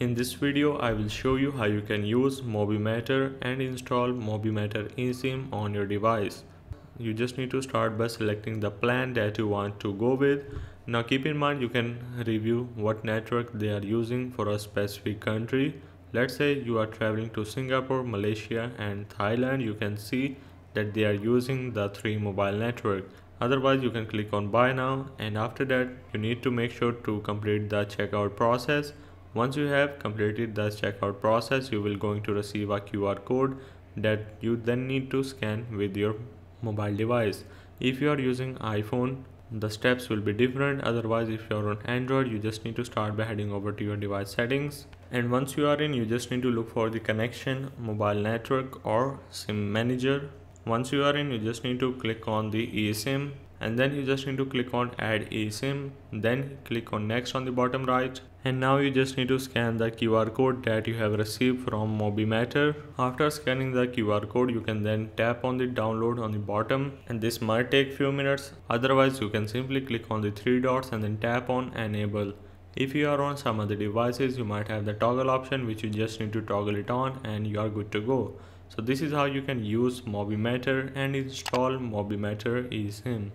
In this video, I will show you how you can use MobiMatter and install MobiMatter eSIM on your device. You just need to start by selecting the plan that you want to go with. Now keep in mind you can review what network they are using for a specific country. Let's say you are traveling to Singapore, Malaysia and Thailand. You can see that they are using the 3 mobile network. Otherwise you can click on buy now, and after that you need to make sure to complete the checkout process. Once you have completed the checkout process, you will going to receive a QR code that you then need to scan with your mobile device. If you are using iPhone, the steps will be different. Otherwise, if you are on Android, you just need to start by heading over to your device settings, and once you are in, you just need to look for the connection, mobile network or SIM manager. Once you are in, you just need to click on the eSIM, and then you just need to click on add eSIM, then click on next on the bottom right, and now you just need to scan the QR code that you have received from MobiMatter. After scanning the QR code, you can then tap on the download on the bottom, and this might take few minutes. Otherwise you can simply click on the 3 dots and then tap on enable. If you are on some other devices, you might have the toggle option, which you just need to toggle it on and you are good to go. So this is how you can use MobiMatter and install MobiMatter eSIM.